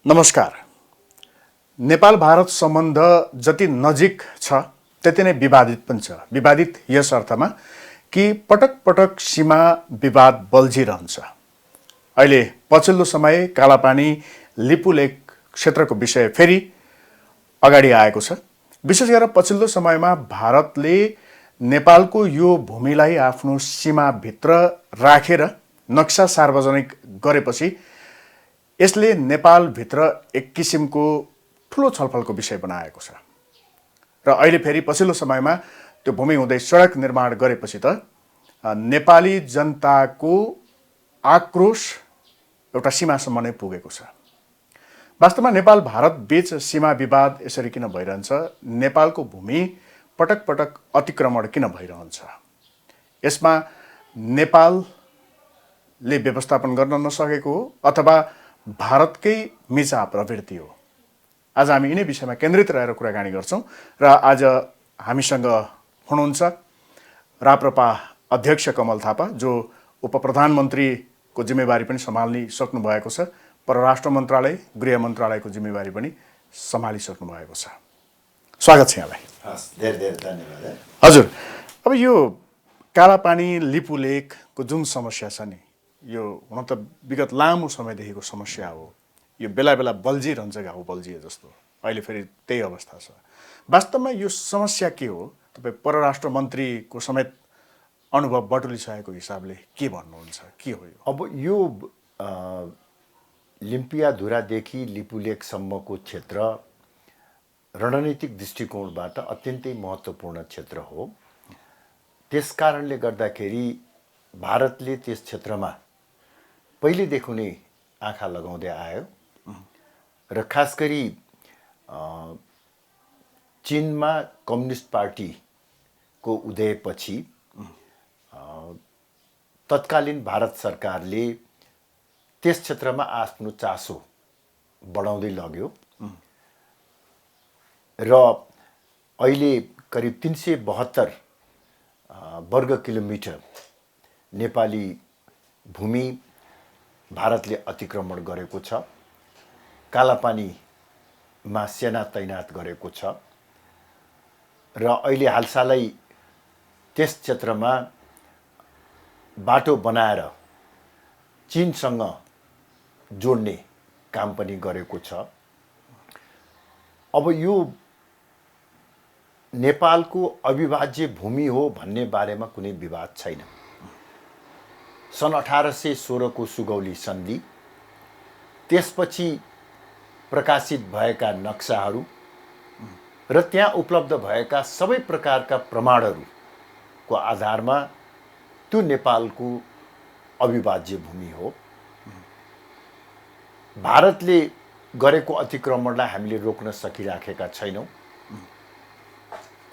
नमस्कार। नेपाल भारत सम्बन्ध जति नजिक छ त्यति नै विवादित पनि छ। विवादित यस अर्थमा कि पटक पटक सीमा विवाद बल्झिरहन्छ। अहिले पछिल्लो समय कालापानी लिपुलेक क्षेत्रको विषय फेरि अगाडि आएको छ। विशेष गरेर पछिल्लो समयमा भारतले नेपालको यो भूमिलाई आफ्नो सीमाभित्र राखेर नक्सा सार्वजनिक गरेपछि यसले नेपालभित्र एक किसिमको ठुलो छलफलको विषय बनाएको छ र अहिले फेरि पछिल्लो समयमा त्यो भूमि हुँदै सडक निर्माण गरेपछि त नेपाली जनताको आक्रोश एउटा सीमासम्म नै पुगेको छ। वास्तवमा नेपाल भारत बीच सीमा विवाद यसरी किन भइरहन्छ? नेपालको भूमि पटक पटक अतिक्रमण किन भइरहन्छ? यसमा नेपालले व्यवस्थापन गर्न नसकेको हो अथवा भारतकै मिचा प्रवृत्ति हो? आज हामी यिनै विषयमा केन्द्रित रहेर कुराकानी गर्छौं र आज हामीसँग हुनुहुन्छ राप्रपा अध्यक्ष कमल थापा, जो उपप्रधानमन्त्रीको जिम्मेवारी पनि सम्हालिसक्नु भएको छ, परराष्ट्र मन्त्रालय गृह मन्त्रालयको जिम्मेवारी पनि सम्हालिसक्नु भएको छ। स्वागत छ यहाँलाई। धेरै धेरै धन्यवाद। हजुर, अब यो कालापानी लिपुलेकको जुन समस्या छ नि, यो हुन त विगत लामो समयदेखिको समस्या हो। यो बेला बेला बल्झिरहन्छ, घाउ बल्झिए जस्तो। अहिले फेरि त्यही अवस्था छ। वास्तवमा यो समस्या के हो? तपाईँ परराष्ट्र मन्त्रीको समेत अनुभव बटुलिसकेको हिसाबले के भन्नुहुन्छ? के हो यो? अब यो लिम्पियाधुरादेखि लिपुलेकसम्मको क्षेत्र रणनीतिक दृष्टिकोणबाट अत्यन्तै महत्त्वपूर्ण क्षेत्र हो। त्यस कारणले गर्दाखेरि भारतले त्यस क्षेत्रमा पहिलेदेखि नै आँखा लगाउँदै आयो र खास गरी चीनमा कम्युनिस्ट पार्टीको उदयपछि तत्कालीन भारत सरकारले त्यस क्षेत्रमा आफ्नो चासो बढाउँदै लग्यो र अहिले करिब 372 वर्ग किलोमिटर नेपाली भूमि भारतले अतिक्रमण गरेको छ। कालापानीमा सेना तैनात गरेको छ र अहिले हालसालै त्यस क्षेत्रमा बाटो बनाएर चीनसँग जोड्ने काम पनि गरेको छ। अब यो नेपालको अविभाज्य भूमि हो भन्ने बारेमा कुनै विवाद छैन। सन् 1816 को सुगौली सन्धि, त्यसपछि प्रकाशित भएका नक्साहरू र त्यहाँ उपलब्ध भएका सबै प्रकारका प्रमाणहरूको आधारमा त्यो नेपालको अविभाज्य भूमि हो। भारतले गरेको अतिक्रमणलाई हामीले रोक्न सकिराखेका छैनौँ।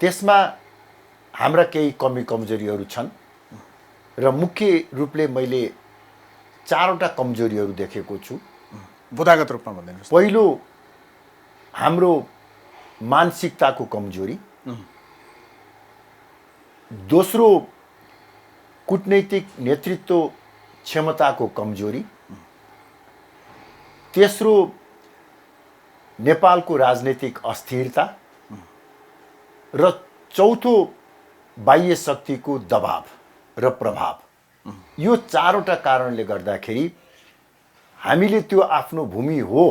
त्यसमा हाम्रा केही कमी कमजोरीहरू छन् र मुख्य रूपले मैले 4वटा कमजोरीहरू देखेको छु। बुदागत रूपमा भन्दिनुहोस्। पहिलो, हाम्रो मानसिकताको कमजोरी। दोस्रो, कूटनैतिक नेतृत्व क्षमताको कमजोरी। तेस्रो, नेपालको राजनीतिक अस्थिरता र चौथो, बाह्य शक्तिको दबाव र प्रभाव। यो 4वटा कारणले गर्दाखेरि हामीले त्यो आफ्नो भूमि हो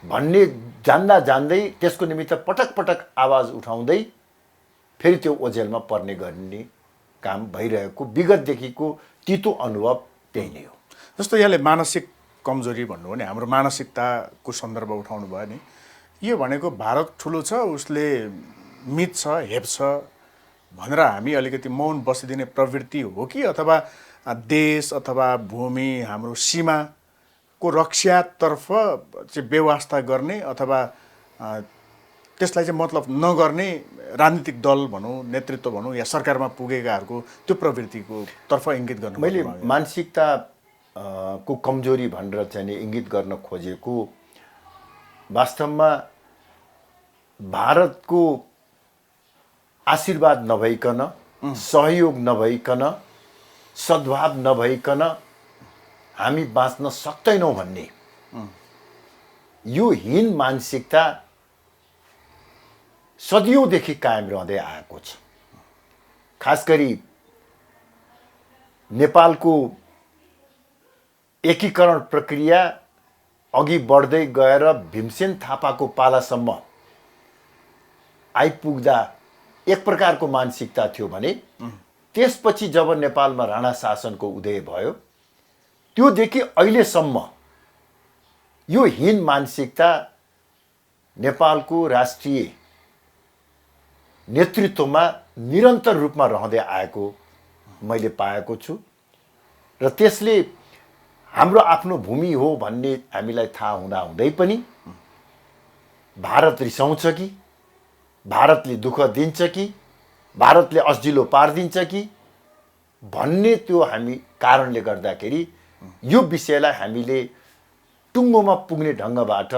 भन्ने जान्दा जान्दै त्यसको निमित्त पटक पटक आवाज उठाउँदै फेरि त्यो ओझेलमा पर्ने गर्ने काम भइरहेको विगतदेखिको तितो अनुभव त्यही नै हो। जस्तो यहाँले मानसिक कमजोरी भन्नुभयो नि, हाम्रो मानसिकताको सन्दर्भ उठाउनु भयो नि। यो भनेको भारत ठुलो छ, उसले मिच्छ, हेप्छ भनेर हामी अलिकति मौन बसिदिने प्रवृत्ति हो कि अथवा देश अथवा भूमि, हाम्रो सीमाको रक्षातर्फ चाहिँ व्यवस्था गर्ने अथवा त्यसलाई चाहिँ मतलब नगर्ने राजनीतिक दल भनौँ, नेतृत्व भनौँ या सरकारमा पुगेकाहरूको त्यो प्रवृत्तिको तर्फ इङ्गित गर्नु? मैले मानसिकता को कमजोरी भनेर चाहिँ इङ्गित गर्न खोजेको वास्तवमा भारतको आशीर्वाद नभइकन, सहयोग नभइकन, सद्भाव नभइकन हामी बाँच्न सक्दैनौँ भन्ने यो हीन मानसिकता सदियौँदेखि कायम रहँदै आएको छ। खास गरी नेपालको एकीकरण प्रक्रिया अघि बढ्दै गएर भीमसेन थापाको पालासम्म आइपुग्दा एक प्रकारको मानसिकता थियो भने त्यसपछि जब नेपालमा राणा शासनको उदय भयो त्योदेखि अहिलेसम्म यो हीन मानसिकता नेपालको राष्ट्रिय नेतृत्वमा निरन्तर रूपमा रहँदै आएको मैले पाएको छु र त्यसले हाम्रो आफ्नो भूमि हो भन्ने हामीलाई थाहा हुँदाहुँदै पनि भारत रिसाउँछ कि, भारतले दुःख दिन्छ कि, भारतले अस्जिलो पारिदिन्छ कि भन्ने त्यो हामी कारणले गर्दाखेरि यो विषयलाई हामीले टुङ्गोमा पुग्ने ढङ्गबाट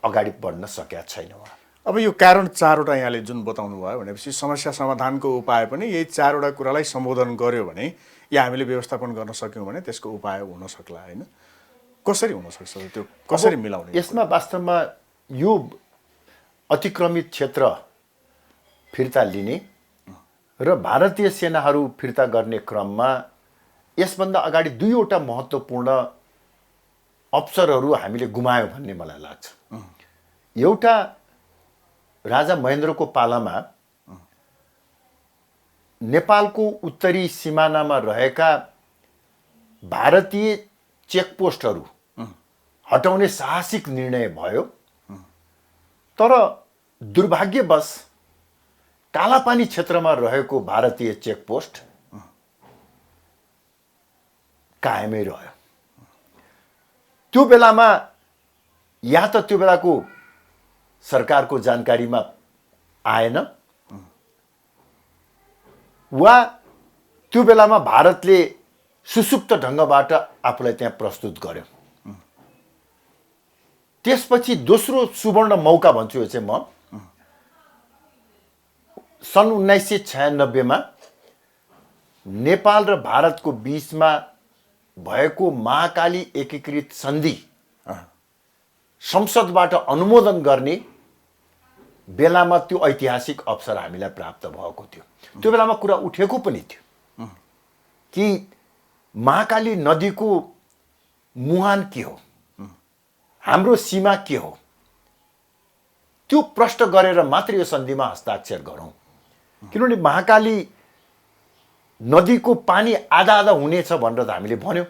अगाडि बढ्न सकेका छैनौँ। अब यो कारण 4वटा यहाँले जुन बताउनु भयो भनेपछि समस्या समाधानको उपाय पनि यही 4वटा कुरालाई सम्बोधन गर्यो भने या हामीले व्यवस्थापन गर्न सक्यौँ भने त्यसको उपाय हुन सक्ला, होइन? कसरी हुन सक्छ त्यो, कसरी मिलाउने? यसमा वास्तवमा यो अतिक्रमित क्षेत्र फिर्ता लिने र भारतीय सेनाहरू फिर्ता गर्ने क्रममा यसभन्दा अगाडि 2वटा महत्त्वपूर्ण अवसरहरू हामीले गुमायौँ भन्ने मलाई लाग्छ। एउटा राजा महेन्द्रको पालामा नेपालको उत्तरी सिमानामा रहेका भारतीय चेकपोस्टहरू हटाउने साहसिक निर्णय भयो, तर दुर्भाग्यवश कालापानी क्षेत्रमा रहेको भारतीय चेकपोस्ट कायमै रह्यो। त्यो बेलामा या त त्यो बेलाको सरकारको जानकारीमा आएन वा त्यो बेलामा भारतले सुसुप्त ढङ्गबाट आफूलाई त्यहाँ प्रस्तुत गर्यो। त्यसपछि दोस्रो सुवर्ण मौका भन्छु यो चाहिँ म सन् 1996 मा नेपाल र भारतको बीचमा भएको महाकाली एकीकृत सन्धि संसदबाट अनुमोदन गर्ने बेलामा त्यो ऐतिहासिक अवसर हामीलाई प्राप्त भएको थियो। त्यो बेलामा कुरा उठेको पनि थियो कि महाकाली नदीको मुहान के हो, हाम्रो सीमा के हो, त्यो प्रश्न गरेर मात्र यो सन्धिमा हस्ताक्षर गरौँ। किनभने महाकाली नदीको पानी आधा आधा हुनेछ भनेर त हामीले भन्यौँ,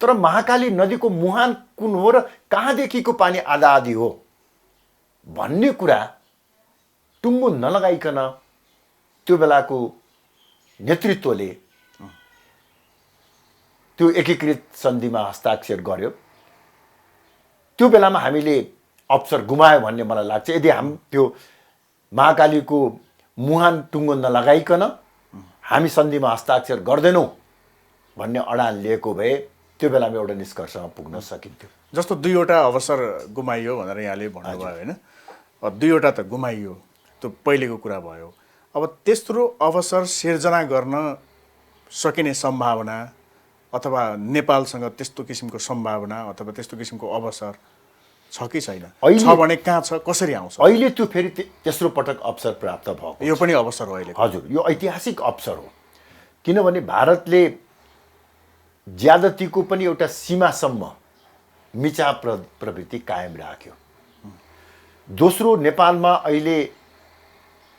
तर महाकाली नदीको मुहान कुन हो र कहाँदेखिको पानी आधा आधी हो भन्ने कुरा टुङ्गो नलगाइकन त्यो बेलाको नेतृत्वले त्यो एकीकृत सन्धिमा हस्ताक्षर गर्यो। त्यो बेलामा हामीले अवसर गुमायो भन्ने मलाई लाग्छ। यदि त्यो महाकालीको मुहान टुङ्गो नलगाइकन हामी सन्धिमा हस्ताक्षर गर्दैनौँ भन्ने अडान लिएको भए त्यो बेलामा एउटा निष्कर्षमा पुग्न सकिन्थ्यो। जस्तो 2वटा अवसर गुमाइयो भनेर यहाँले भन्नुभयो, होइन? 2वटा त गुमाइयो, त्यो पहिलेको कुरा भयो। अब त्यत्रो अवसर सिर्जना गर्न सकिने सम्भावना अथवा नेपालसँग त्यस्तो किसिमको सम्भावना अथवा त्यस्तो किसिमको अवसर छ कि छैन? छ भने कहाँ छ, कसरी आउँछ? अहिले त्यो फेरि तेस्रो पटक अवसर प्राप्त भएको, यो पनि अवसर हो अहिले। हजुर, यो ऐतिहासिक अवसर हो। किनभने भारतले ज्यादतीको पनि एउटा सीमासम्म मिचा प्रवृत्ति कायम राख्यो। दोस्रो, नेपालमा अहिले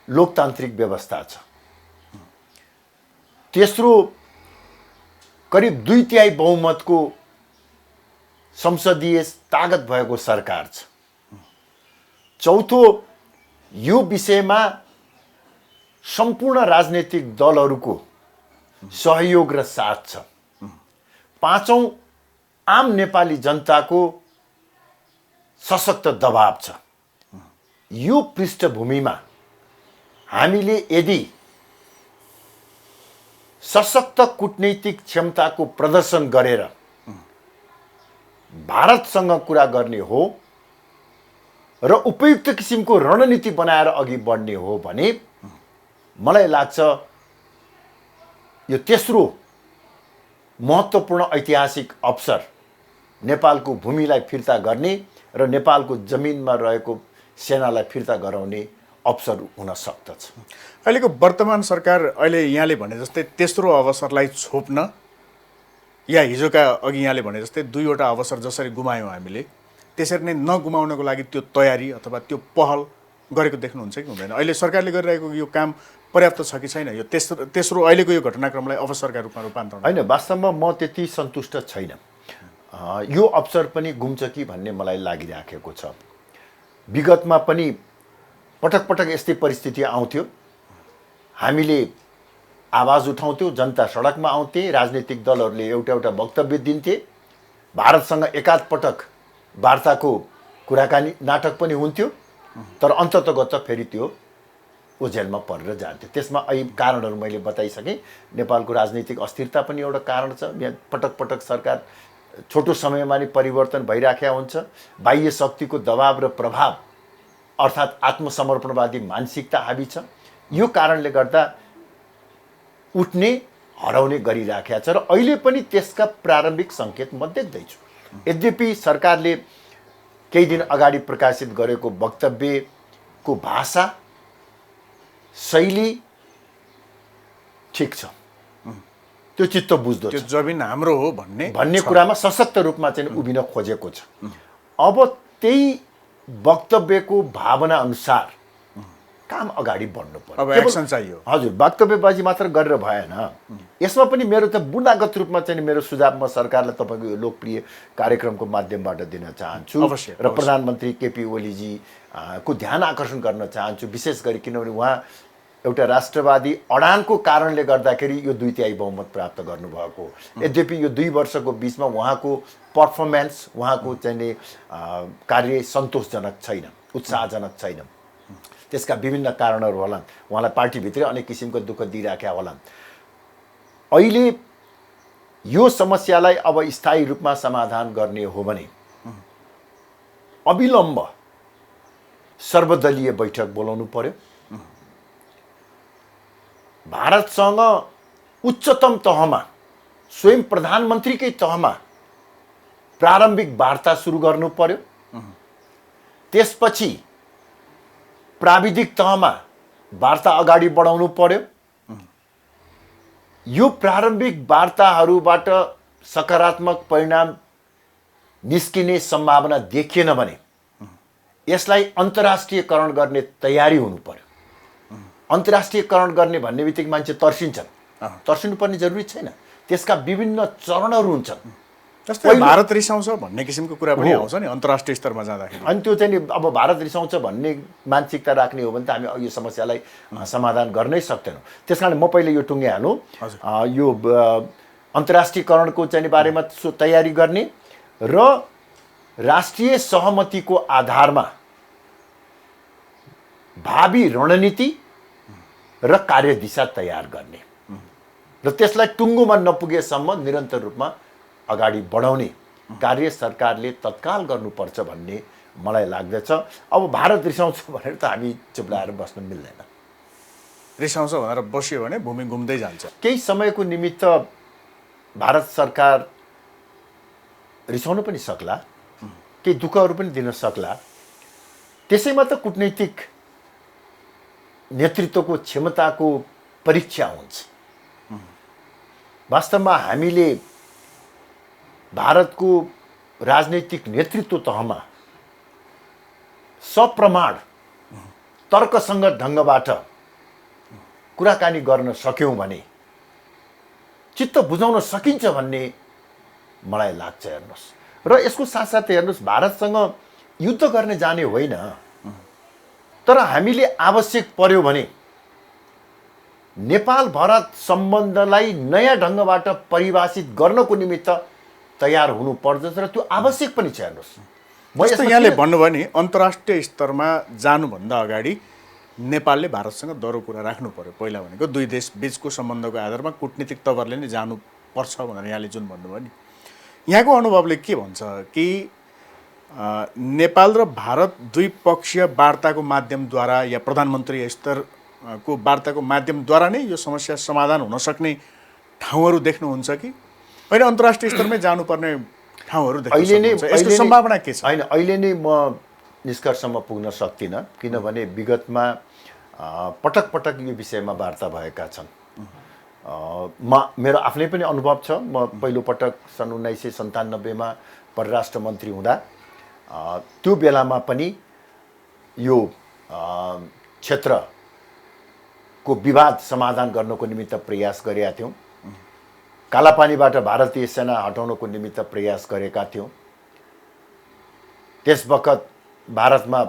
लोकतान्त्रिक व्यवस्था छ। तेस्रो, करिब 2/3 बहुमतको संसदीय ताकत भएको सरकार छ। चौथो, यो विषयमा सम्पूर्ण राजनैतिक दलहरूको सहयोग र साथ छ। पाँचौं, आम नेपाली जनताको सशक्त दबाव छ। यो पृष्ठभूमिमा हामीले यदि सशक्त कूटनैतिक क्षमताको प्रदर्शन गरेर भारतसँग कुरा गर्ने हो र उपयुक्त किसिमको रणनीति बनाएर अघि बढ्ने हो भने मलाई लाग्छ यो तेस्रो महत्त्वपूर्ण ऐतिहासिक अवसर नेपालको भूमिलाई फिर्ता गर्ने र नेपालको जमिनमा रहेको सेनालाई फिर्ता गराउने अवसर हुन सक्दछ। अहिलेको वर्तमान सरकार अहिले यहाँले भने जस्तै तेस्रो अवसरलाई छोप्न या हिजोका अघि यहाँले भने जस्तै दुईवटा अवसर जसरी गुमायौँ हामीले त्यसरी नै नगुमाउनको लागि त्यो तयारी अथवा त्यो पहल गरेको देख्नुहुन्छ कि हुँदैन? अहिले सरकारले गरिरहेको यो काम पर्याप्त छ कि छैन? यो तेस्रो अहिलेको यो घटनाक्रमलाई अवसरका रूपमा रूपान्तरण होइन, वास्तवमा म त्यति सन्तुष्ट छैन। यो अवसर पनि गुम्छ कि भन्ने मलाई लागिराखेको छ। विगतमा पनि पटक पटक यस्तै परिस्थिति आउँथ्यो, हामीले आवाज उठाउँथ्यौँ, जनता सडकमा आउँथे, राजनीतिक दलहरूले एउटा एउटा वक्तव्य दिन्थे, भारतसँग एकाधपटक वार्ताको कुराकानी नाटक पनि हुन्थ्यो, तर अन्ततगत फेरि त्यो ओझेलमा परेर जान्थ्यो। त्यसमा अहिले कारणहरू मैले बताइसकेँ। नेपालको राजनीतिक अस्थिरता पनि एउटा कारण छ। यहाँ पटक पटक सरकार छोटो समयमा नै परिवर्तन भइराखेको हुन्छ। बाह्य शक्तिको दबाव र प्रभाव अर्थात् आत्मसमर्पणवादी मानसिकता हावी छ। यो कारणले गर्दा उठ्ने हराउने गरिराखेको छ र अहिले पनि त्यसका प्रारम्भिक सङ्केत म देख्दैछु। यद्यपि सरकारले केही दिन अगाडि प्रकाशित गरेको वक्तव्यको भाषा शैली ठिक छ, त्यो चित्त बुझ्दो त्यो छ, जमिन हाम्रो हो भन्ने कुरामा सशक्त रूपमा चाहिँ उभिन खोजेको छ। अब त्यही वक्तव्यको भावना अनुसार काम अगाडि बढ्नु पर्यो। अब एक्सन चाहियो। हजुर, वक्तव्यबाजी मात्र गरेर भएन। यसमा पनि मेरो त बुँदागत रूपमा चाहिँ मेरो सुझाव म सरकारलाई तपाईँको यो लोकप्रिय कार्यक्रमको माध्यमबाट दिन चाहन्छु र प्रधानमन्त्री केपी ओलीजी को ध्यान आकर्षण गर्न चाहन्छु। विशेष गरी किनभने उहाँ एउटा राष्ट्रवादी अडानको कारणले गर्दाखेरि यो 2/3 बहुमत प्राप्त गर्नुभएको। यद्यपि यो 2 वर्षको बिचमा उहाँको पर्फर्मेन्स, उहाँको चाहिँ कार्य सन्तोषजनक छैन, उत्साहजनक छैन। त्यसका विभिन्न कारणहरू होला, उहाँलाई पार्टीभित्रै अनेक किसिमको दुःख दिइराखेका होला। अहिले यो समस्यालाई अब स्थायी रूपमा समाधान गर्ने हो भने अविलम्ब सर्वदलीय बैठक बोलाउनु पर्यो। भारतसँग उच्चतम तहमा, स्वयं प्रधानमन्त्रीकै तहमा प्रारम्भिक वार्ता सुरु गर्नु पर्यो। त्यसपछि प्राविधिक तहमा वार्ता अगाडि बढाउनु पर्यो। यो प्रारम्भिक वार्ताहरूबाट सकारात्मक परिणाम निस्किने सम्भावना देखिएन भने यसलाई अन्तर्राष्ट्रियकरण गर्ने तयारी हुनु पर्यो। अन्तर्राष्ट्रियकरण गर्ने भन्ने बित्तिकै मान्छे तर्सिन्छन्, तर्सिनुपर्ने जरुरी छैन। त्यसका विभिन्न चरणहरू हुन्छन्। जस्तै भारत रिसाउँछ भन्ने किसिमको कुरा पनि आउँछ नि अन्तर्राष्ट्रिय स्तरमा जाँदाखेरि। अनि त्यो चाहिँ अब भारत रिसाउँछ भन्ने मानसिकता राख्ने हो भने त हामी यो समस्यालाई समाधान गर्नै सक्दैनौँ। त्यस कारण म पहिले यो टुङ्ग्याहाल्नु, यो अन्तर्राष्ट्रियकरणको चाहिँ बारेमा तयारी गर्ने र राष्ट्रिय सहमतिको आधारमा भावी रणनीति र कार्यदिशा तयार गर्ने र त्यसलाई टुङ्गोमा नपुगेसम्म निरन्तर रूपमा अगाडि बढाउने कार्य सरकारले तत्काल गर्नुपर्छ भन्ने मलाई लाग्दछ। अब भारत रिसाउँछ भनेर त हामी चुप्लाएर बस्न मिल्दैन। रिसाउँछ भनेर बस्यो भने भूमि घुम्दै जान्छ। केही समयको निमित्त भारत सरकार रिसाउन पनि सक्ला, केही दुःखहरू पनि दिन सक्ला। त्यसैमा त कूटनीतिक नेतृत्वको क्षमताको परीक्षा हुन्छ। वास्तवमा हामीले भारतको राजनैतिक नेतृत्व तहमा सप्रमाण तर्कसङ्गत ढङ्गबाट कुराकानी गर्न सक्यौँ भने चित्त बुझाउन सकिन्छ भन्ने मलाई लाग्छ। हेर्नुहोस्, र यसको साथसाथै हेर्नुहोस्, भारतसँग युद्ध गर्ने जाने होइन, तर हामीले आवश्यक पर्यो भने नेपाल भारत सम्बन्धलाई नयाँ ढङ्गबाट परिभाषित गर्नको निमित्त तयार हुनु पर्दछ र त्यो आवश्यक पनि छ। हेर्नुहोस्, जस्तो यहाँले भन्नुभयो नि अन्तर्राष्ट्रिय स्तरमा जानुभन्दा अगाडि नेपालले भारतसँग दरो कुरा राख्नु पर्यो। पहिला भनेको दुई देश बीचको सम्बन्धको आधारमा कूटनीतिक तवरले नै जानुपर्छ भनेर यहाँले जुन भन्नुभयो नि, यहाँको अनुभवले के भन्छ कि नेपाल र भारत द्विपक्षीय वार्ताको माध्यमद्वारा या प्रधानमन्त्री स्तरको वार्ताको माध्यमद्वारा नै यो समस्या समाधान हुन सक्ने ठाउँहरू देख्नुहुन्छ कि होइन अन्तर्राष्ट्रिय स्तरमै जानुपर्ने ठाउँहरू देख्न सक्नुहुन्छ? यसको सम्भावना के छ? होइन, अहिले नै म निष्कर्षमा पुग्न सक्दिनँ, किनभने विगतमा पटक पटक यो विषयमा वार्ता भएका छन्। मेरो आफ्नै पनि अनुभव छ। म पहिलोपटक सन् 1997 परराष्ट्र मन्त्री हुँदा त्यो बेलामा पनि यो क्षेत्रको विवाद समाधान गर्नको निमित्त प्रयास गरेका थियौँ। कालापानीबाट भारतीय सेना हटाउनको निमित्त प्रयास गरेका थियौँ। त्यस बखत भारतमा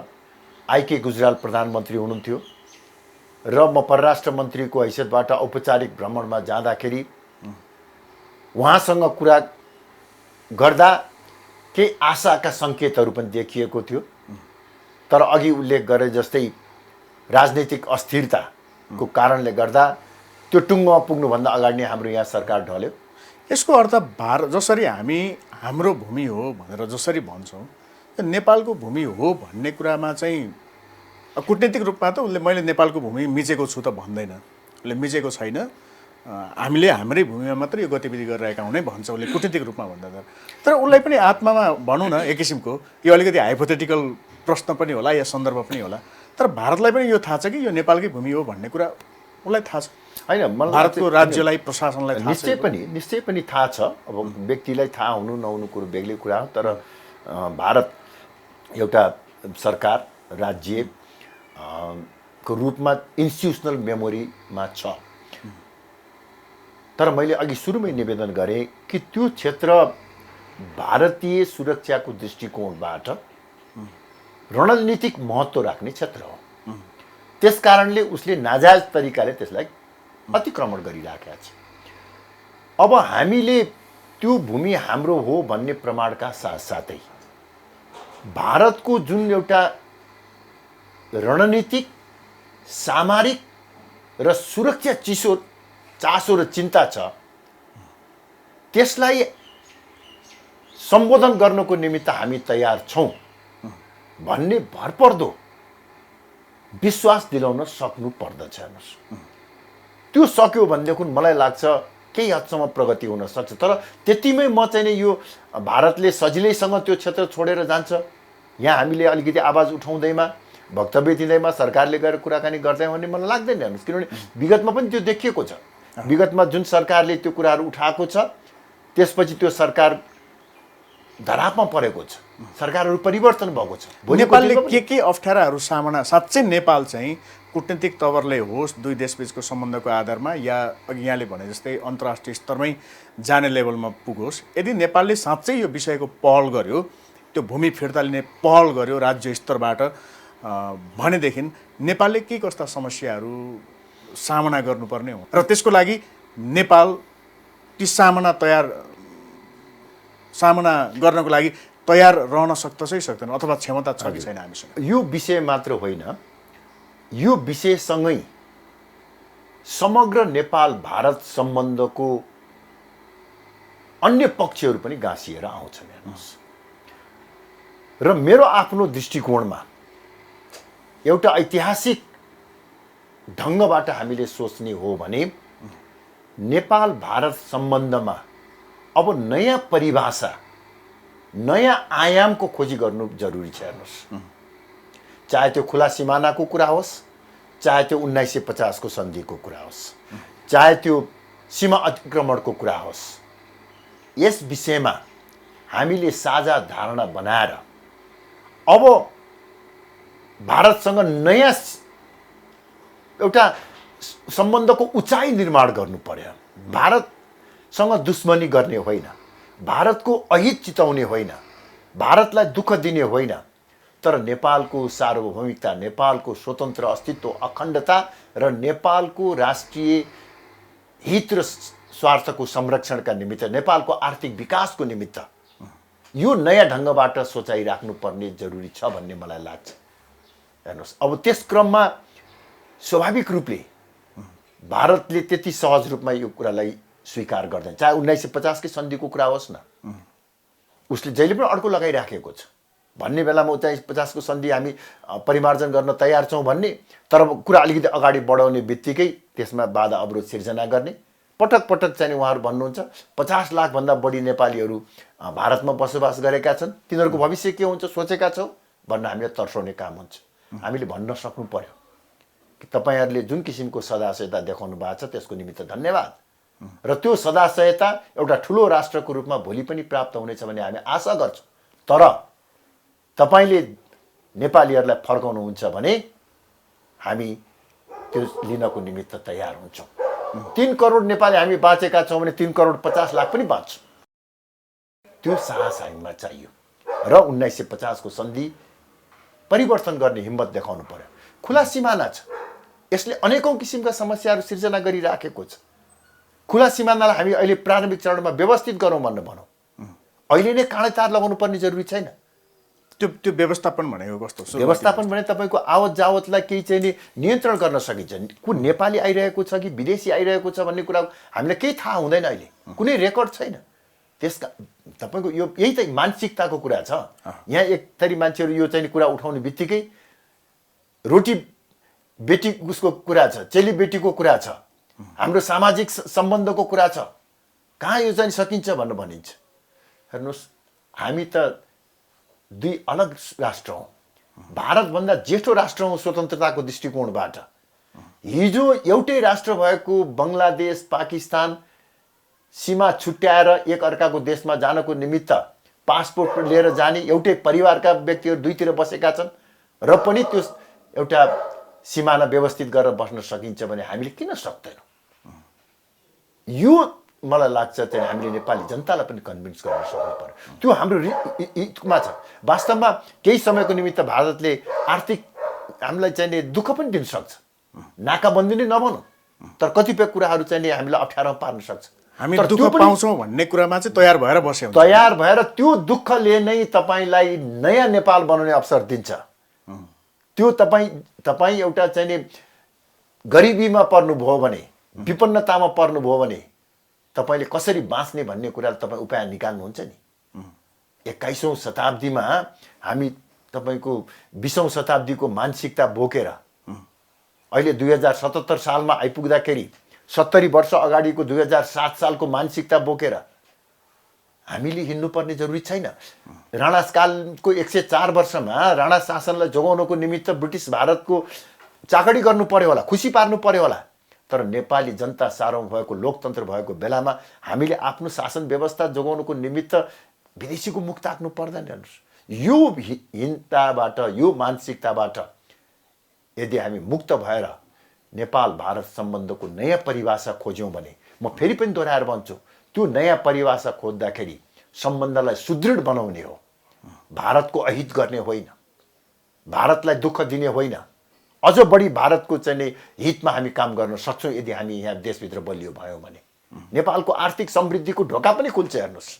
आइके गुजराल प्रधानमन्त्री हुनुहुन्थ्यो र म परराष्ट्र मन्त्रीको हैसियतबाट औपचारिक भ्रमणमा जाँदाखेरि उहाँसँग कुरा गर्दा केही आशाका सङ्केतहरू पनि देखिएको थियो। तर अघि उल्लेख गरे जस्तै राजनीतिक अस्थिरताको कारणले गर्दा त्यो टुङ्गोमा पुग्नुभन्दा अगाडि नै हाम्रो यहाँ सरकार ढल्यो। यसको अर्थ जसरी हामी हाम्रो भूमि हो भनेर जसरी भन्छौँ, यो नेपालको भूमि हो भन्ने कुरामा चाहिँ कूटनीतिक रूपमा त उसले मैले नेपालको भूमि मिचेको छु त भन्दैन, उसले मिचेको छैन, हामीले हाम्रै भूमिमा मात्रै यो गतिविधि गरिरहेका हुँ नै भन्छ उसले कूटनीतिक रूपमा भन्दा त। तर उसलाई पनि आत्मामा भनौँ न एक किसिमको यो अलिकति हाइपोथेटिकल प्रश्न पनि होला या सन्दर्भ पनि होला, तर भारतलाई पनि यो थाहा छ कि यो नेपालकै भूमि हो भन्ने कुरा उसलाई थाहा छ। होइन, भारतको राज्यलाई प्रशासनलाई थाहा छ, निश्चय पनि थाहा छ। अब व्यक्तिलाई थाहा हुनु नहुनु कुरो बेग्लै कुरा हो, तर भारत एउटा सरकार राज्य को रूपमा इन्स्टिट्युसनल मेमोरीमा छ। तर मैले अघि सुरुमै निवेदन गरेँ कि त्यो क्षेत्र भारतीय सुरक्षाको दृष्टिकोणबाट रणनीतिक महत्त्व राख्ने क्षेत्र हो। त्यस कारणले उसले नाजायज तरिकाले त्यसलाई अतिक्रमण गरिराखेका छ। अब हामीले त्यो भूमि हाम्रो हो भन्ने प्रमाणका साथसाथै भारतको जुन एउटा रणनीतिक, सामरिक र सुरक्षा चासो र चिन्ता छ, त्यसलाई सम्बोधन गर्नको निमित्त हामी तयार छौँ भन्ने भरपर्दो विश्वास दिलाउन सक्नु पर्दछ। हेर्नुहोस्, त्यो सक्यो भनेदेखि मलाई लाग्छ केही हदसम्म प्रगति हुन सक्छ। तर त्यतिमै म चाहिँ नि यो भारतले सजिलैसँग त्यो क्षेत्र छोडेर जान्छ, यहाँ हामीले अलिकति आवाज उठाउँदैमा, वक्तव्य दिँदैमा, सरकारले गएर कुराकानी गर्दै भन्ने मलाई लाग्दैन। हेर्नुहोस्, किनभने विगतमा पनि त्यो देखिएको छ। विगतमा जुन सरकारले त्यो कुराहरू उठाएको छ त्यसपछि त्यो सरकार धरापमा परेको छ, सरकारहरू परिवर्तन भएको छ। नेपालले के अप्ठ्याराहरू सामना, साँच्चै नेपाल चाहिँ कूटनीतिक तवरले होस्, दुई देशबीचको सम्बन्धको आधारमा या अघि यहाँले भने जस्तै अन्तर्राष्ट्रिय स्तरमै जाने लेभलमा पुगोस्, यदि नेपालले साँच्चै यो विषयको पहल गर्यो, त्यो भूमि फिर्ता लिने पहल गर्यो राज्य स्तरबाट भनेदेखि नेपालले के कस्ता समस्याहरू सामना गर्नुपर्ने हो र त्यसको लागि नेपाल ती सामना गर्नको लागि तयार रहन सक्दछै सक्दैन, अथवा क्षमता छ कि छैन हामीसँग? यो विषय मात्र होइन, यो विषयसँगै समग्र नेपाल भारत सम्बन्धको अन्य पक्षहरू पनि गाँसिएर आउँछन्। हेर्नुहोस्, र मेरो आफ्नो दृष्टिकोणमा एउटा ऐतिहासिक ढङ्गबाट हामीले सोच्ने हो भने नेपाल भारत सम्बन्धमा अब नयाँ परिभाषा, नयाँ आयामको खोजी गर्नु जरुरी छ। हेर्नुहोस्, चाहे त्यो खुला सिमानाको कुरा होस्, चाहे त्यो 1950 को सन्धिको कुरा होस्, चाहे त्यो सीमा अतिक्रमणको कुरा होस्, यस विषयमा हामीले साझा धारणा बनाएर अब भारतसँग नयाँ एउटा सम्बन्धको उचाइ निर्माण गर्नु पर्यो। भारतसँग दुश्मनी गर्ने होइन, भारतको अहित चिताउने होइन, भारतलाई दुःख दिने होइन, तर नेपालको सार्वभौमिकता, नेपालको स्वतन्त्र अस्तित्व, अखण्डता र नेपालको राष्ट्रिय हित र स्वार्थको संरक्षणका निमित्त, नेपालको आर्थिक विकासको निमित्त यो नयाँ ढङ्गबाट सोचाइ राख्नुपर्ने जरुरी छ भन्ने मलाई लाग्छ। हेर्नुहोस्, अब त्यस क्रममा स्वाभाविक रूपले भारतले त्यति सहज रूपमा यो कुरालाई स्वीकार गर्दैन। चाहे 1950 की सन्धिको कुरा होस् न, उसले जहिले पनि अड्को लगाइराखेको छ। भन्ने बेलामा 1950 को सन्धि हामी परिमार्जन गर्न तयार छौँ भन्ने, तर कुरा अलिकति अगाडि बढाउने बित्तिकै त्यसमा बाधा अवरोध सिर्जना गर्ने, पटक पटक चाहिँ उहाँहरू भन्नुहुन्छ 50 लाखभन्दा बढी नेपालीहरू भारतमा बसोबास गरेका छन्, तिनीहरूको भविष्य के हुन्छ सोचेका छौँ भन्न हामीले तर्साउने काम हुन्छ। हामीले भन्न सक्नु पर्यो कि तपाईँहरूले जुन किसिमको सदाशयता देखाउनु भएको छ त्यसको निमित्त धन्यवाद, र त्यो सदाशयता एउटा ठुलो राष्ट्रको रूपमा भोलि पनि प्राप्त हुनेछ भन्ने हामी आशा गर्छौँ। तर तपाईँले नेपालीहरूलाई फर्काउनुहुन्छ भने हामी त्यो लिनको निमित्त तयार हुन्छौँ। 3 करोड नेपाली हामी बाँचेका छौँ भने 3 करोड 50 लाख पनि बाँच्छौँ। त्यो साहस हामीमा चाहियो र 1950 को सन्धि परिवर्तन गर्ने हिम्मत देखाउनु पर्यो। खुला सिमाना छ, यसले अनेकौं किसिमका समस्याहरू सिर्जना गरिराखेको छ। खुला सिमानालाई हामी अहिले प्रारम्भिक चरणमा व्यवस्थित गरौँ भन्न भनौँ। अहिले नै काँडे तार लगाउनु पर्ने जरुरी छैन। त्यो व्यवस्थापन भनेको कस्तो? व्यवस्थापन भने तपाईँको आवत जावतलाई केही चाहिँ नि नियन्त्रण गर्न सकिन्छ। कुन नेपाली आइरहेको छ कि विदेशी आइरहेको छ भन्ने कुरा हामीलाई केही थाहा हुँदैन, अहिले कुनै रेकर्ड छैन। त्यसका तपाईँको यो यही त मानसिकताको कुरा छ। यहाँ एक थरी मान्छेहरू यो चाहिँ कुरा उठाउने बित्तिकै रोटी बेटी उसको कुरा छ, चेली बेटीको कुरा छ, हाम्रो सामाजिक सम्बन्धको कुरा छ, कहाँ यो चाहिँ सकिन्छ भन्नु भनिन्छ। हेर्नुहोस्, हामी त दुई अलग राष्ट्र हौँ। भारतभन्दा जेठो राष्ट्र हौँ स्वतन्त्रताको दृष्टिकोणबाट। हिजो एउटै राष्ट्र भएको बङ्गलादेश, पाकिस्तान सीमा छुट्याएर एक अर्काको देशमा जानको निमित्त पासपोर्ट लिएर जाने एउटै परिवारका व्यक्तिहरू दुईतिर बसेका छन् र पनि त्यो एउटा सीमाना व्यवस्थित गरेर बस्न सकिन्छ भने हामीले किन सक्दैनौँ? यो मलाई लाग्छ चाहिँ हामीले नेपाली जनतालाई पनि कन्भिन्स गर्न सक्नु पर्यो। त्यो हाम्रो हितमा छ। वास्तवमा केही समयको निमित्त भारतले आर्थिक हामीलाई चाहिँ दुःख पनि दिन सक्छ, नाकाबन्दी नै नभनौँ, तर कतिपय कुराहरू चाहिँ हामीलाई अप्ठ्यारोमा पार्न सक्छ। हामी दुःख पाउँछौँ भन्ने कुरामा चाहिँ तयार भएर बस्यौँ। तयार भएर त्यो दुःखले नै तपाईँलाई नयाँ नेपाल बनाउने अवसर दिन्छ। त्यो तपाईँ एउटा चाहिँ नि गरिबीमा पर्नुभयो भने, विपन्नतामा पर्नुभयो भने तपाईँले कसरी बाँच्ने भन्ने कुरालाई तपाईँ उपाय निकाल्नुहुन्छ नि। 21औं शताब्दीमा हामी तपाईँको 20औं शताब्दीको मानसिकता बोकेर अहिले 2077 सालमा आइपुग्दाखेरि 70 वर्ष अगाडिको 2007 सालको मानसिकता बोकेर हामीले हिँड्नुपर्ने जरुरी छैन। राणाकालको 104 वर्षमा राणा शासनलाई जोगाउनको निमित्त ब्रिटिस भारतको चाकडी गर्नु पर्यो होला, खुसी पार्नु पर्यो होला, तर नेपाली जनता सार्वभौम भएको लोकतन्त्र भएको बेलामा हामीले आफ्नो शासन व्यवस्था जोगाउनको निमित्त विदेशीको मुख ताक्नु पर्दैन। हेर्नुहोस्, यो हिंताबाट, यो मानसिकताबाट यदि हामी मुक्त भएर नेपाल भारत सम्बन्धको नयाँ परिभाषा खोज्यौँ भने, म फेरि पनि दोहोऱ्याएर भन्छु, त्यो नयाँ परिभाषा खोज्दाखेरि सम्बन्धलाई सुदृढ बनाउने हो, भारतको अहित गर्ने होइन, भारतलाई दुःख दिने होइन। अझ बढी भारतको चाहिँ हितमा हामी काम गर्न सक्छौँ यदि हामी यहाँ देशभित्र बलियो भयौँ भने। नेपालको आर्थिक समृद्धिको ढोका पनि खुल्छ। हेर्नुहोस्,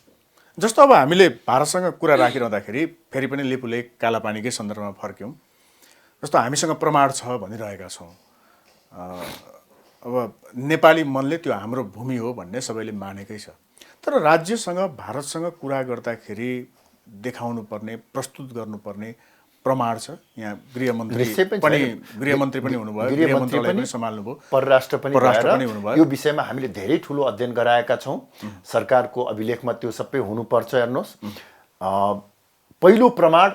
जस्तो अब हामीले भारतसँग कुरा राखिरहँदाखेरि फेरि पनि लेपुलेक कालापानीकै सन्दर्भमा फर्क्यौँ। जस्तो हामीसँग प्रमाण छ भनिरहेका छौँ। अब नेपाली मनले त्यो हाम्रो भूमि हो भन्ने सबैले मानेकै छ, तर राज्यसँग भारतसँग कुरा गर्दाखेरि देखाउनु पर्ने, प्रस्तुत गर्नुपर्ने प्रमाण छ। यहाँ गृहमन्त्री पनि हुनुभयो, गृहमन्त्रीलाई पनि सम्हाल्नुभयो, परराष्ट्र पनि हुनुभयो। यो विषयमा हामीले धेरै ठुलो अध्ययन गराएका छौँ। सरकारको अभिलेखमा त्यो सबै हुनुपर्छ। हेर्नुहोस्, पहिलो प्रमाण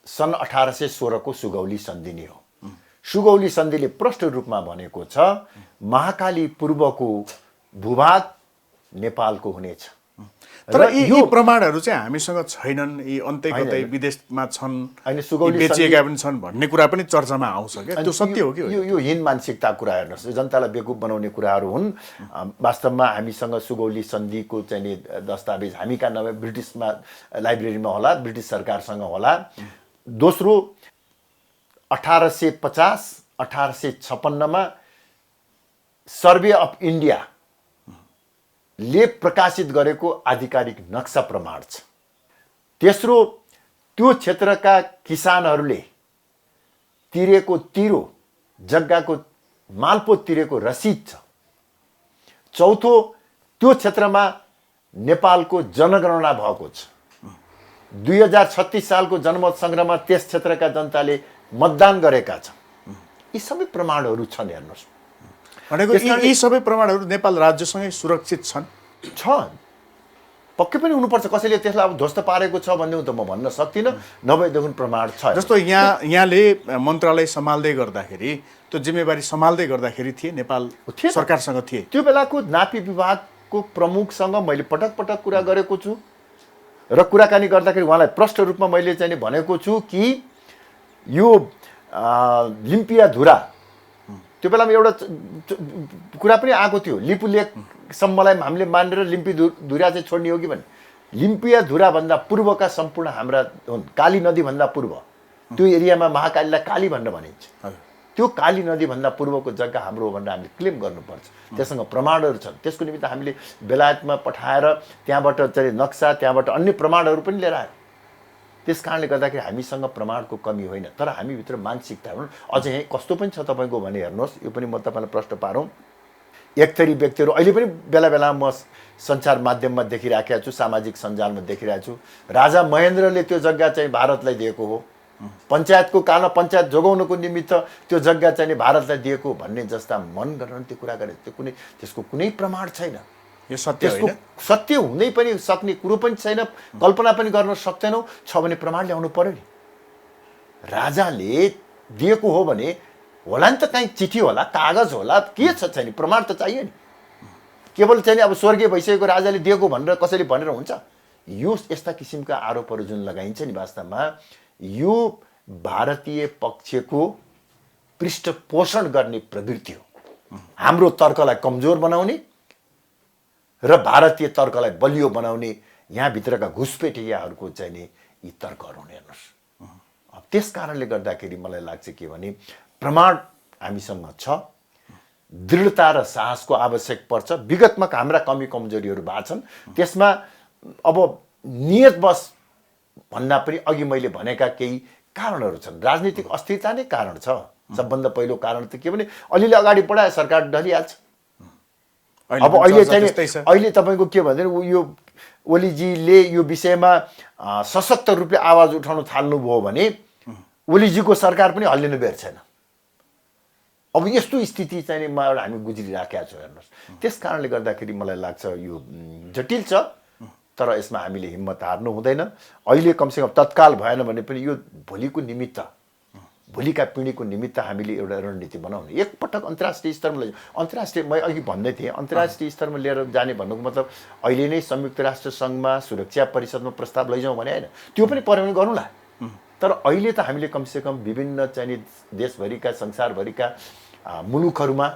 सन् 1816 को सुगौली सन्धि नै हो। सुगौली सन्धिले प्रष्ट रूपमा भनेको छ महाकाली पूर्वको भूभाग नेपालको हुनेछ। तर यी प्रमाणहरू चाहिँ हामीसँग छैनन्, यी अन्तै कतै विदेशमा छन्, बेचिएका पनि छन् भन्ने कुरा पनि चर्चामा आउँछ क्या। त्यो सत्य हो कि? यो हीन मानसिकता कुरा। हेर्नुहोस्, जनतालाई बेकुफ बनाउने कुराहरू हुन्। वास्तवमा हामीसँग सुगौली सन्धिको चाहिँ नि दस्तावेज हामी कहाँ नभए ब्रिटिसमा लाइब्रेरीमा होला, ब्रिटिस सरकारसँग होला। दोस्रो 1850-1856 मा सर्वे अफ इन्डिया ले प्रकाशित गरेको आधिकारिक नक्सा प्रमाण छ। तेस्रो, त्यो क्षेत्रका किसानहरूले तिरेको तिरो, जग्गाको मालपोत तिरेको रसिद छ। चौथो, त्यो क्षेत्रमा नेपालको जनगणना भएको छ। 2036 सालको जनमत सङ्ग्रहमा त्यस क्षेत्रका जनताले मतदान गरेका छन्। यी सबै प्रमाणहरू छन्। हेर्नुहोस्, भनेको यी सबै प्रमाणहरू नेपाल राज्यसँगै सुरक्षित छन् पक्कै पनि हुनुपर्छ। कसैले त्यसलाई अब ध्वस्त पारेको छ भन्ने त म भन्न सक्दिनँ, नभएदेखि प्रमाण छ। जस्तो यहाँले मन्त्रालय सम्हाल्दै गर्दाखेरि त्यो जिम्मेवारी सम्हाल्दै गर्दाखेरि थिए नेपाल सरकारसँग थिए। त्यो बेलाको नापी विभागको प्रमुखसँग मैले पटक पटक कुरा गरेको छु र कुराकानी गर्दाखेरि उहाँलाई प्रष्ट रूपमा मैले चाहिँ भनेको छु कि यो लिम्पिया धुरा, त्यो बेलामा एउटा कुरा पनि आएको थियो, लिपु लेकसम्मलाई हामीले मानेर लिम्पी धुरा चाहिँ छोड्ने हो कि भन्ने। लिम्पिया धुराभन्दा पूर्वका सम्पूर्ण हाम्रा हुन्, काली नदीभन्दा पूर्व त्यो एरियामा महाकालीलाई काली भनेर भनिन्छ। त्यो काली नदीभन्दा पूर्वको जग्गा हाम्रो हो भनेर हामीले क्लेम गर्नुपर्छ। त्यससँग प्रमाणहरू छन्। त्यसको निमित्त हामीले बेलायतमा पठाएर त्यहाँबाट चाहिँ नक्सा, त्यहाँबाट अन्य प्रमाणहरू पनि लिएर आयो। त्यस कारणले गर्दाखेरि हामीसँग प्रमाणको कमी होइन, तर हामीभित्र मानसिकता हुन्। अझ यहीँ कस्तो पनि छ तपाईँको भने हेर्नुहोस्, यो पनि म तपाईँलाई प्रश्न पारौँ। एक थरी व्यक्तिहरू अहिले पनि बेला बेला म सञ्चार माध्यममा देखिराखेको छु, सामाजिक सञ्जालमा देखिरहेको छु, राजा महेन्द्रले त्यो जग्गा चाहिँ भारतलाई दिएको हो, पञ्चायतको कालमा पञ्चायत जोगाउनको निमित्त त्यो जग्गा चाहिँ भारतलाई दिएको भन्ने जस्ता मन गरेर त्यो कुरा गरे। त्यसको कुनै प्रमाण छैन। यो सत्य होइन। सत्य हुँदै पनि सक्ने कुरो पनि छैन, कल्पना पनि गर्न सक्दैनौँ। छ भने प्रमाण ल्याउनु पर्यो नि। राजाले दिएको हो भने होला नि त, कहीँ चिठी होला, कागज होला, के छ छैन, प्रमाण त चाहियो नि। केवल चाहिँ अब स्वर्गीय भइसकेको राजाले दिएको भनेर कसैले भनेर हुन्छ? यो यस्ता किसिमका आरोपहरू जुन लगाइन्छ नि, वास्तवमा यो भारतीय पक्षको पृष्ठपोषण गर्ने प्रवृत्ति हो। हाम्रो तर्कलाई कमजोर बनाउने र भारतीय तर्कलाई बलियो बनाउने यहाँभित्रका घुसपेटियाहरूको चाहिँ नि यी तर्कहरू हेर्नुहोस्। अब त्यस कारणले गर्दाखेरि मलाई लाग्छ के भने प्रमाण हामीसँग छ, दृढता र साहसको आवश्यक पर्छ। विगतमा हाम्रा कमी कमजोरीहरू भएको छन्, त्यसमा अब नियतवश भन्दा पनि अघि मैले भनेका केही कारणहरू छन्। राजनीतिक अस्थिरता नै कारण छ। सबभन्दा पहिलो कारण त के भने अलिअलि अगाडि बढाए सरकार ढलिहाल्छ। अब अहिले तपाईँको के भन्दैन, यो ओलीजीले यो विषयमा सशक्त रूपले आवाज उठाउन थाल्नुभयो भने ओलीजीको सरकार पनि हल्लिनु बेर छैन। अब यस्तो स्थिति चाहिँ एउटा हामी गुज्रिराखेका छौँ हेर्नुहोस्। त्यस कारणले गर्दाखेरि मलाई लाग्छ यो जटिल छ, तर यसमा हामीले हिम्मत हार्नु हुँदैन। अहिले कमसेकम तत्काल भएन भने पनि यो भोलिको निमित्त, भोलिका पिँढीको निमित्त हामीले एउटा रणनीति बनाउने। एकपटक अन्तर्राष्ट्रिय स्तरमा लैजाउँ। अन्तर्राष्ट्रिय, म अघि भन्दै थिएँ, अन्तर्राष्ट्रिय स्तरमा लिएर जाने भन्नुको मतलब अहिले नै संयुक्त राष्ट्र सङ्घमा सुरक्षा परिषदमा प्रस्ताव लैजाउँ भने होइन, त्यो पनि पऱ्यो भने गरौँला। तर अहिले त हामीले कमसेकम विभिन्न चाहिँ देशभरिका, संसारभरिका मुलुकहरूमा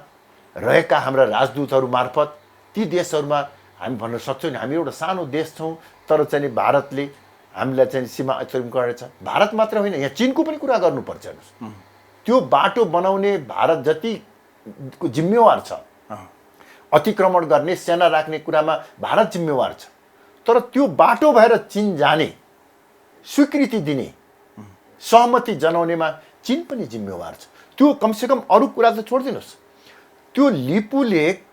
रहेका हाम्रा राजदूतहरू मार्फत ती देशहरूमा हामी भन्न सक्छौँ नि, हामी एउटा सानो देश छौँ, तर चाहिँ भारतले हामीलाई चाहिँ सीमा अतिक्रमण गरेछ। भारत मात्र होइन, यहाँ चिनको पनि कुरा गर्नुपर्छ। त्यो बाटो बनाउने भारत जतिको जिम्मेवार छ, अतिक्रमण गर्ने, सेना राख्ने कुरामा भारत जिम्मेवार छ, तर त्यो बाटो भएर चिन जाने, स्वीकृति दिने, सहमति जनाउनेमा चिन पनि जिम्मेवार छ। त्यो कमसेकम अरू कुरा त छोडिदिनुहोस्, त्यो लिपु लेक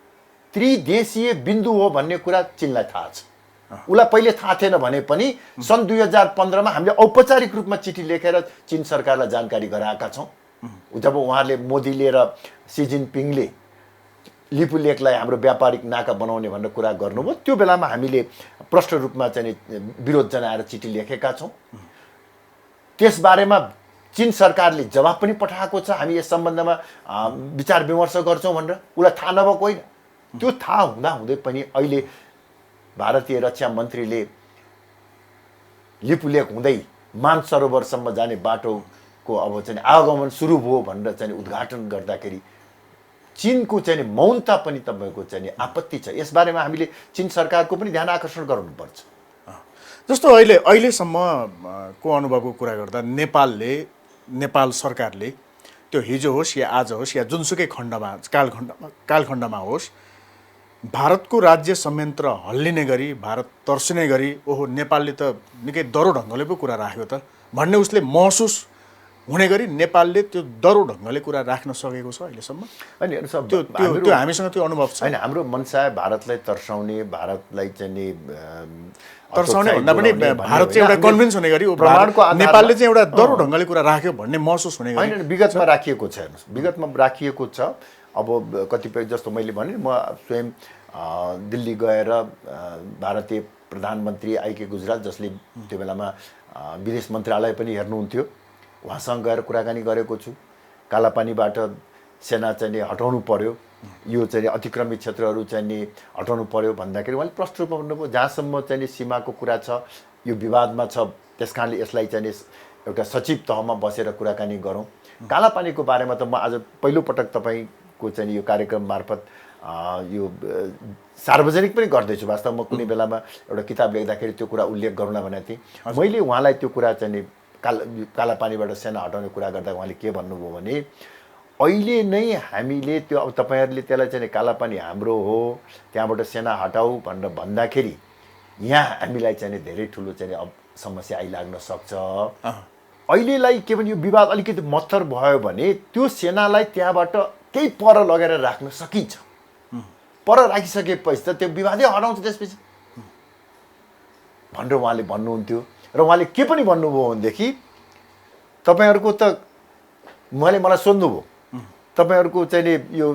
त्रिदेशीय बिन्दु हो भन्ने कुरा चिनलाई थाहा छ। उसलाई पहिले थाहा थिएन भने पनि सन् 2015मा हामीले औपचारिक रूपमा चिठी लेखेर चिन सरकारलाई जानकारी गराएका छौँ। जब उहाँहरूले मोदीले र सी जिनपिङले लिपु लेकलाई हाम्रो व्यापारिक नाका बनाउने भनेर कुरा गर्नुभयो, त्यो बेलामा हामीले प्रष्ट रूपमा चाहिँ विरोध जनाएर चिठी लेखेका छौँ। त्यसबारेमा चिन सरकारले जवाब पनि पठाएको छ, हामी यस सम्बन्धमा विचार विमर्श गर्छौँ भनेर। उसलाई थाहा नभएको होइन। त्यो थाहा हुँदै पनि अहिले भारतीय रक्षा मन्त्रीले लिपु लेक हुँदै मानसरोवरसम्म जाने बाटोको अब चाहिँ आवागमन सुरु भयो भनेर चाहिँ उद्घाटन गर्दाखेरि चिनको चाहिँ मौनता पनि तपाईँको चाहिँ आपत्ति छ। यसबारेमा हामीले चिन सरकारको पनि ध्यान आकर्षण गराउनुपर्छ। जस्तो अहिलेसम्मको अनुभवको कुरा गर्दा नेपाल सरकारले त्यो हिजो होस् या आज होस् या जुनसुकै कालखण्डमा होस्, भारतको राज्य संयन्त्र हल्लिने गरी, भारत तर्सिने गरी ओहो नेपालले त निकै दह्रो ढङ्गले पो कुरा राख्यो त भन्ने उसले महसुस हुने गरी नेपालले त्यो दरो ढङ्गले कुरा राख्न सकेको छ अहिलेसम्म? अनि हेर्नुहोस् अब त्यो हामीसँग त्यो अनुभव छ? होइन, हाम्रो मनसाय भारतलाई तर्साउने, भारतलाई चाहिँ नि तर्साउने भन्दा पनि भारत चाहिँ एउटा कन्भिन्स हुने गरी प्रमाणको आधारमा नेपालले चाहिँ एउटा दरो ढङ्गले कुरा राख्यो भन्ने महसुस हुने गरी होइन, विगतमा राखिएको छ। हेर्नुहोस्, विगतमा राखिएको छ। अब कतिपय जस्तो मैले भने, म स्वयं दिल्ली गएर भारतीय प्रधानमन्त्री आइके गुजराल, जसले त्यो बेलामा विदेश मन्त्रालय पनि हेर्नुहुन्थ्यो, उहाँसँग गएर कुराकानी गरेको छु। कालापानीबाट सेना चाहिँ नि हटाउनु पर्यो, यो चाहिँ अतिक्रमित क्षेत्रहरू चाहिँ नि हटाउनु पर्यो भन्दाखेरि उहाँले प्रश्न रूपमा भन्नुभयो, जहाँसम्म चाहिँ नि सीमाको कुरा छ, यो विवादमा छ, त्यस कारणले यसलाई चाहिँ नि एउटा सचिव तहमा बसेर कुराकानी गरौँ। कालापानीको बारेमा त म आज पहिलोपटक तपाईँको चाहिँ यो कार्यक्रम मार्फत यो सार्वजनिक पनि गर्दैछु। वास्तवमा म कुनै बेलामा एउटा किताब लेख्दाखेरि त्यो कुरा उल्लेख गरौँला भनेको थिएँ। मैले उहाँलाई त्यो कुरा चाहिँ नि कालापानीबाट सेना हटाउने कुरा गर्दा उहाँले के भन्नुभयो भने, अहिले नै हामीले त्यो, अब तपाईँहरूले त्यसलाई चाहिँ कालापानी हाम्रो हो, त्यहाँबाट सेना हटाऊ भनेर भन्दाखेरि यहाँ हामीलाई चाहिँ धेरै ठुलो चाहिँ अब समस्या आइलाग्न सक्छ। अहिलेलाई के भने यो विवाद अलिकति मत्थर भयो भने त्यो सेनालाई त्यहाँबाट केही पर लगेर राख्न सकिन्छ। पर राखिसकेपछि त त्यो विवादै हराउँछ त्यसपछि भनेर उहाँले भन्नुहुन्थ्यो। र उहाँले के पनि भन्नुभयो भनेदेखि, तपाईँहरूको त, मलाई सोध्नुभयो, तपाईँहरूको चाहिँ नि यो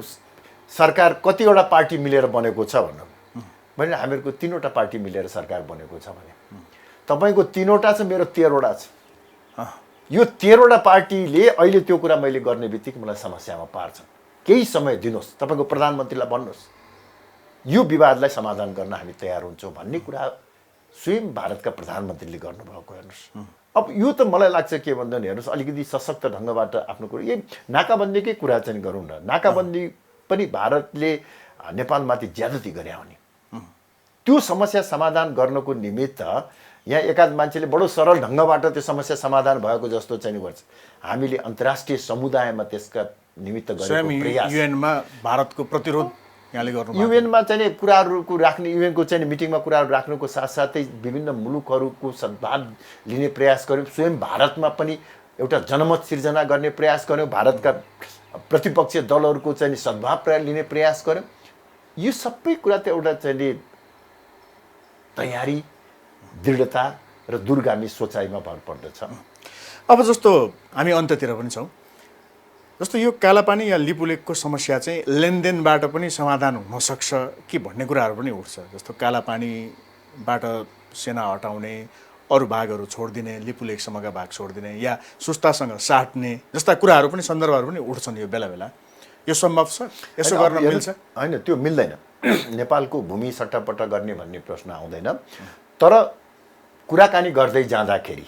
सरकार कतिवटा पार्टी मिलेर बनेको छ भन्नु भने, हामीहरूको 3वटा पार्टी मिलेर सरकार बनेको छ भने। तपाईँको 3वटा छ, मेरो 13वटा छ। यो 13वटा पार्टीले अहिले त्यो कुरा मैले गर्ने बित्तिकै मलाई समस्यामा पार्छ। केही समय दिनुहोस्, तपाईँको प्रधानमन्त्रीलाई भन्नुहोस् यो विवादलाई समाधान गर्न हामी तयार हुन्छौँ भन्ने कुरा स्वयं भारतका प्रधानमन्त्रीले गर्नुभएको। हेर्नुहोस्, अब यो त मलाई लाग्छ के भन्दा नि, हेर्नुहोस्, अलिकति सशक्त ढङ्गबाट आफ्नो कुरो, यही नाकाबन्दीकै कुरा चाहिँ गरौँ न। नाकाबन्दी पनि भारतले नेपालमाथि ज्यादती गरे हो नि। त्यो समस्या समाधान गर्नको निमित्त यहाँ एकाध मान्छेले बडो सरल ढङ्गबाट त्यो समस्या समाधान भएको जस्तो चाहिँ गर्छ। हामीले अन्तर्राष्ट्रिय समुदायमा त्यसका निमित्त गरेको प्रयास, युएनमा भारतको प्रतिरोध यहाँले गर्नु, युएनमा चाहिँ कुराहरूको राख्ने, युएनको चाहिँ मिटिङमा कुराहरू राख्नुको साथसाथै विभिन्न मुलुकहरूको सद्भाव लिने प्रयास गऱ्यौँ। स्वयं भारतमा पनि एउटा जनमत सिर्जना गर्ने प्रयास गऱ्यौँ। भारतका प्रतिपक्षीय दलहरूको चाहिँ सद्भाव लिने प्रयास गऱ्यौँ। यो सबै कुरा त एउटा चाहिँ तयारी, दृढता र दूरगामी सोचाइमा भर पर्दछ। अब जस्तो हामी अन्त्यतिर पनि छौँ, जस्तो यो कालापानी या लिपुलेकको समस्या चाहिँ लेनदेनबाट पनि समाधान हुनसक्छ कि भन्ने कुराहरू पनि उठ्छ। जस्तो कालापानीबाट सेना हटाउने, अरू भागहरू छोडिदिने, लिपुलेकसम्मका भाग छोडिदिने या सुस्तासँग साट्ने जस्ता कुराहरू पनि, सन्दर्भहरू पनि उठ्छन् यो बेला बेला। यो सम्भव छ? यसो गर्न मिल्छ? होइन, त्यो मिल्दैन। नेपालको भूमि सट्टापट्टा गर्ने भन्ने प्रश्न आउँदैन। तर कुराकानी गर्दै जाँदाखेरि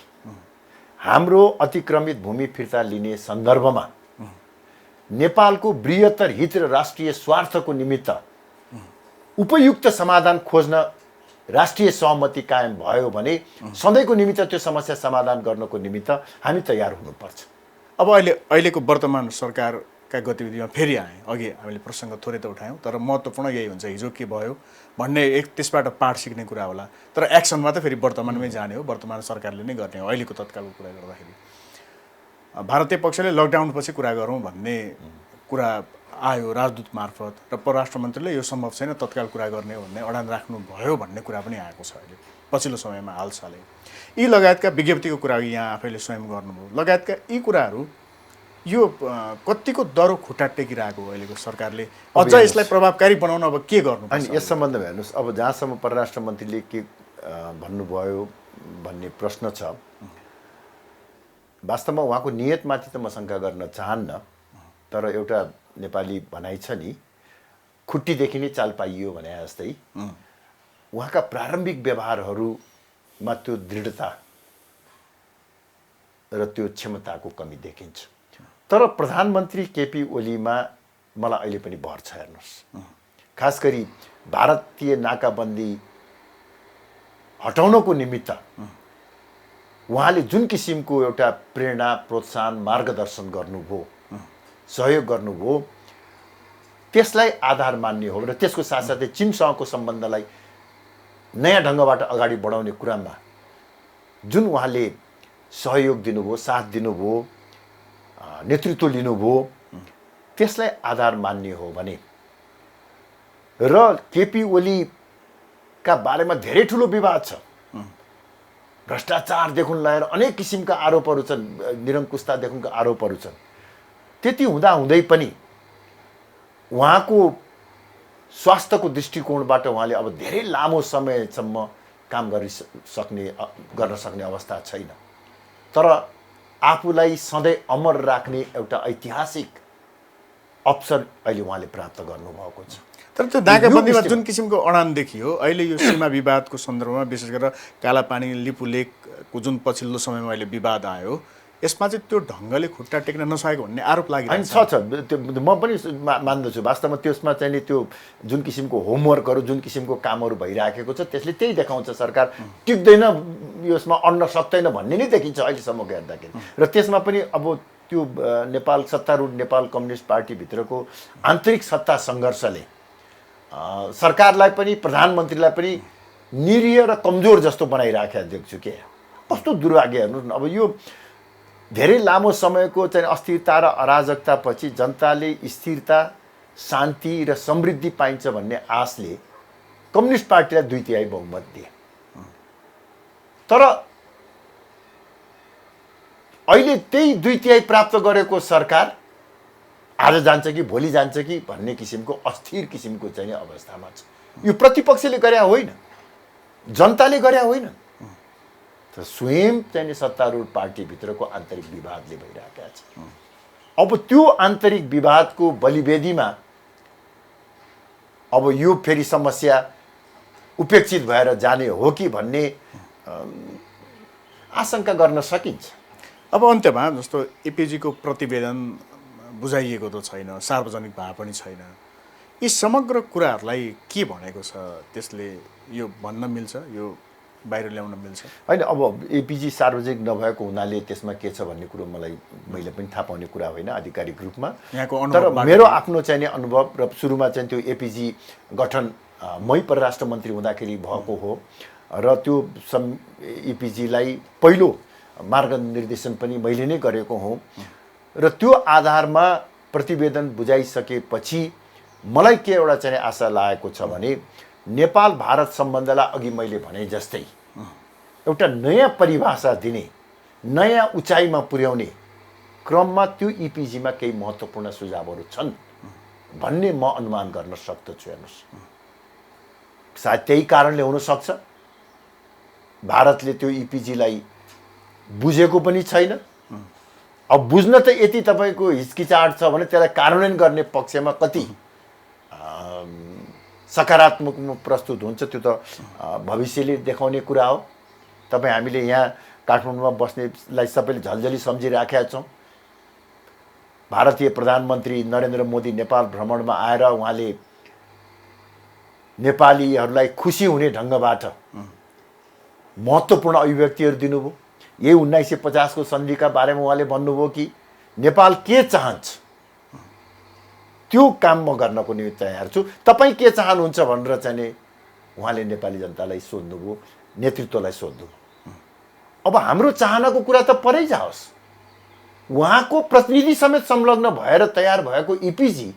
हाम्रो अतिक्रमित भूमि फिर्ता लिने सन्दर्भमा नेपालको बृहत्तर हित र राष्ट्रिय स्वार्थको निमित्त उपयुक्त समाधान खोज्न राष्ट्रिय सहमति कायम भयो भने सधैँको निमित्त त्यो समस्या समाधान गर्नको निमित्त हामी तयार हुनुपर्छ। अब अहिलेको वर्तमान सरकारका गतिविधिमा फेरि आएँ, अघि हामीले प्रसङ्ग थोरै त उठायौँ, तर महत्त्वपूर्ण यही हुन्छ, हिजो के भयो भन्ने त्यसबाट पाठ सिक्ने कुरा होला। तर एक्सनमा त फेरि वर्तमानमै जाने हो, वर्तमान सरकारले नै गर्ने हो। अहिलेको तत्कालको कुरा गर्दाखेरि भारतीय पक्षले लकडाउनपछि कुरा गरौँ भन्ने कुरा आयो राजदूत मार्फत, र परराष्ट्र मन्त्रीले यो सम्भव छैन तत्काल कुरा गर्ने भन्ने अडान राख्नुभयो भन्ने कुरा पनि आएको छ अहिले पछिल्लो समयमा हालसालै। यी लगायतका विज्ञप्तिको कुरा यहाँ आफैले स्वयं गर्नुभयो, लगायतका यी कुराहरू यो कतिको दरो खुट्टा टेकिरहेको हो अहिलेको सरकारले? अझ यसलाई प्रभावकारी बनाउन अब के गर्नु? अनि यस सम्बन्धमा हेर्नुहोस्, अब जहाँसम्म परराष्ट्र मन्त्रीले के भन्नुभयो भन्ने प्रश्न छ, वास्तवमा उहाँको नियतमाथि त म शङ्का गर्न चाहन्न। तर एउटा नेपाली भनाइ छ नि, खुट्टीदेखि नै चाल पाइयो भने जस्तै उहाँका प्रारम्भिक व्यवहारहरूमा त्यो दृढता र त्यो क्षमताको कमी देखिन्छ। तर प्रधानमन्त्री केपी ओलीमा मलाई अहिले पनि भर छ। हेर्नुहोस्, खास गरी भारतीय नाकाबन्दी हटाउनको निमित्त उहाँले जुन किसिमको एउटा प्रेरणा, प्रोत्साहन, मार्गदर्शन गर्नुभयो, सहयोग गर्नुभयो, त्यसलाई आधार मान्ने हो र त्यसको साथसाथै चीनसँगको सम्बन्धलाई नयाँ ढङ्गबाट अगाडि बढाउने कुरामा जुन उहाँले सहयोग दिनुभयो, साथ दिनुभयो, नेतृत्व लिनुभयो त्यसलाई आधार मान्ने हो भने र केपी ओलीका बारेमा धेरै ठुलो विवाद छ, भ्रष्टाचारदेखि लिएर अनेक किसिमका आरोपहरू छन्, निरङ्कुशतादेखिका आरोपहरू छन्, त्यति हुँदाहुँदै पनि उहाँको स्वास्थ्यको दृष्टिकोणबाट उहाँले अब धेरै लामो समयसम्म काम गर्न सक्ने अवस्था छैन। तर आफूलाई सधैँ अमर राख्ने एउटा ऐतिहासिक अवसर अहिले उहाँले प्राप्त गर्नुभएको छ। तर त्यो नाकाबन्दीमा जुन किसिमको अडान देखियो अहिले यो सीमा विवादको सन्दर्भमा, विशेष गरेर कालापानी लिपुलेकको जुन पछिल्लो समयमा अहिले विवाद आयो, यसमा चाहिँ त्यो ढङ्गले खुट्टा टेक्न नसकेको भन्ने आरोप लागिरहेको छ। त्यो म पनि मान्दछु। वास्तवमा त्यसमा चाहिँ नि त्यो जुन किसिमको होमवर्कहरू, जुन किसिमको कामहरू भइराखेको छ, त्यसले त्यही देखाउँछ सरकार टिक्दैन, यसमा अड्न सक्दैन भन्ने नै देखिन्छ अहिलेसम्म हेर्दाखेरि। र त्यसमा पनि अब त्यो नेपाल सत्तारूढ नेपाल कम्युनिस्ट पार्टीभित्रको आन्तरिक सत्ता सङ्घर्षले सरकारलाई पनि प्रधानमन्त्रीलाई पनि निरीह र कमजोर जस्तो बनाइराखेको देख्छु के। कस्तो दुर्भाग्य हेर्नु न। अब यो धेरै लामो समयको चाहिँ अस्थिरता र अराजकतापछि जनताले स्थिरता, शान्ति र समृद्धि पाइन्छ भन्ने आशले कम्युनिस्ट पार्टीलाई 2/3 बहुमत दिए। तर अहिले त्यही 2/3 प्राप्त गरेको सरकार आज जान्छ कि भोलि जान्छ कि भन्ने किसिमको अस्थिर किसिमको चाहिँ अवस्थामा छ। यो प्रतिपक्षले गरे होइन, जनताले गरे होइन, तर स्वयं चाहिँ सत्तारूढ पार्टीभित्रको आन्तरिक विवादले भइरहेका छ। अब त्यो आन्तरिक विवादको बलिवेदीमा अब यो फेरि समस्या उपेक्षित भएर जाने हो कि भन्ने आशंका गर्न सकिन्छ। अब अन्त्यमा जस्तो एपीजीको प्रतिवेदन बुझाइएको त छैन, सार्वजनिक भए पनि छैन, यी समग्र कुराहरूलाई के भनेको छ, त्यसले यो भन्न मिल्छ, यो बाहिर ल्याउन मिल्छ? होइन, अब एपीजी सार्वजनिक नभएको हुनाले त्यसमा के छ भन्ने कुरो मैले पनि थाहा पाउने कुरा होइन आधिकारिक रूपमा। तर मेरो आफ्नो चाहिँ अनुभव र सुरुमा चाहिँ त्यो एपीजी गठन मै परराष्ट्र मन्त्री हुँदाखेरि भएको हो र त्यो एपीजीलाई पहिलो मार्गनिर्देशन पनि मैले नै गरेको हुँ र त्यो आधारमा प्रतिवेदन बुझाइसकेपछि मलाई के एउटा चाहिँ आशा लागेको छ भने नेपाल भारत सम्बन्धलाई अघि मैले भने जस्तै एउटा नयाँ परिभाषा दिने, नयाँ उचाइमा पुर्याउने क्रममा त्यो इपीजीमा केही महत्त्वपूर्ण सुझावहरू छन् भन्ने म अनुमान गर्न सक्दछु। हेर्नुहोस्, सायद त्यही कारणले हुनसक्छ भारतले त्यो इपीजीलाई बुझेको पनि छैन। अब बुझ्न त यति तपाईँको हिचकिचाहट छ भने त्यसलाई कार्यान्वयन गर्ने पक्षमा कति सकारात्मकमा प्रस्तुत हुन्छ त्यो त भविष्यले देखाउने कुरा हो। तपाईँ हामीले यहाँ काठमाडौँमा बस्नेलाई सबैले झल्झली सम्झिराखेका छौँ। भारतीय प्रधानमन्त्री नरेन्द्र मोदी नेपाल भ्रमणमा आएर उहाँले नेपालीहरूलाई खुसी हुने ढङ्गबाट महत्त्वपूर्ण अभिव्यक्तिहरू दिनुभयो। यही 1950 को सन्धिका बारेमा उहाँले भन्नुभयो कि नेपाल के चाहन्छ त्यो काम म गर्नको निमित्त तयार छु, तपाईँ के चाहनुहुन्छ भनेर चाहिँ उहाँले नेपाली जनतालाई सोध्नुभयो, नेतृत्वलाई सोध्नुभयो। अब हाम्रो चाहनाको कुरा त परै जाओस्, उहाँको प्रतिनिधि समेत संलग्न भएर तयार भएको इपीजी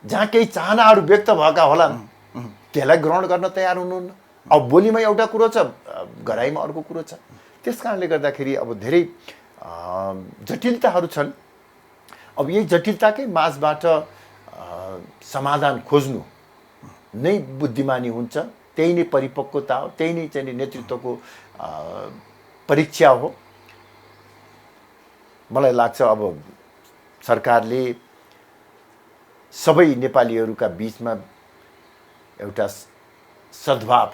जहाँ केही चाहनाहरू व्यक्त भएका होलान् त्यसलाई ग्रहण गर्न तयार हुनुहुन्न। अब बोलीमा एउटा कुरो छ, गराइमा अर्को कुरो छ। त्यस कारणले गर्दाखेरि अब धेरै जटिलताहरू छन्। अब यही जटिलताकै माझबाट समाधान खोज्नु नै बुद्धिमानी हुन्छ, त्यही नै परिपक्वता हो, त्यही नै चाहिँ नेतृत्वको परीक्षा हो। मलाई लाग्छ अब सरकारले सबै नेपालीहरूका बिचमा एउटा सद्भाव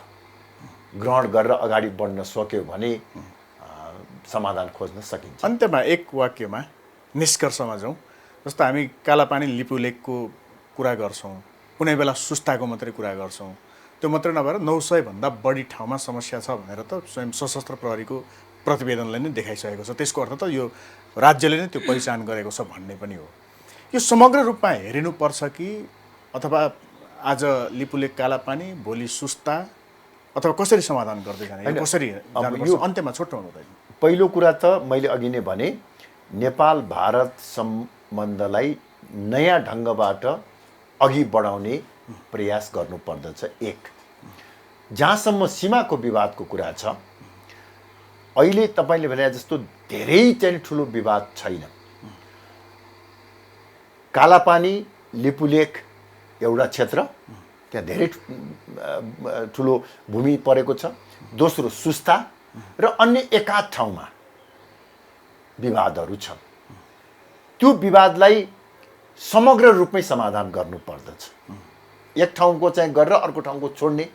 ग्रहण गरेर अगाडि बढ्न सक्यो भने समाधान खोज्न सकिन्छ। अन्त्यमा एक वाक्यमा निष्कर्षमा जाउँ। जस्तो हामी कालापानी लिपुलेकको कुरा गर्छौँ, कुनै बेला सुस्ताको मात्रै कुरा गर्छौँ, त्यो मात्रै नभएर 900 भन्दा बढी ठाउँमा समस्या छ भनेर त स्वयं सशस्त्र प्रहरीको प्रतिवेदनले नै देखाइसकेको छ। त्यसको अर्थ त यो राज्यले नै त्यो पहिचान गरेको छ भन्ने पनि हो। यो समग्र रूपमा हेरिनुपर्छ कि अथवा आज लिपुलेक कालापानी, भोलि सुस्ता, अथवा कसरी समाधान गर्दै जाने, कसरी जानुपर्छ? अन्त्यमा छोटो हुँदैन। पहिलो कुरा त मैले अघि नै भने नेपाल भारत सम्बन्धलाई नयाँ ढङ्गबाट अघि बढाउने प्रयास गर्नुपर्दछ। एक, जहाँसम्म सीमाको विवादको कुरा छ, अहिले तपाईँले भने जस्तो धेरै चाहिँ ठुलो विवाद छैन। कालापानी लिपुलेख एउटा क्षेत्र, त्यहाँ धेरै ठुलो भूमि परेको छ। दोस्रो सुस्ता र अन्य एकाध ठाउँमा विवादहरू छन्। त्यो विवादलाई समग्र रूपमै समाधान गर्नुपर्दछ। एक ठाउँको चाहिँ गरेर अर्को ठाउँको छोड्ने,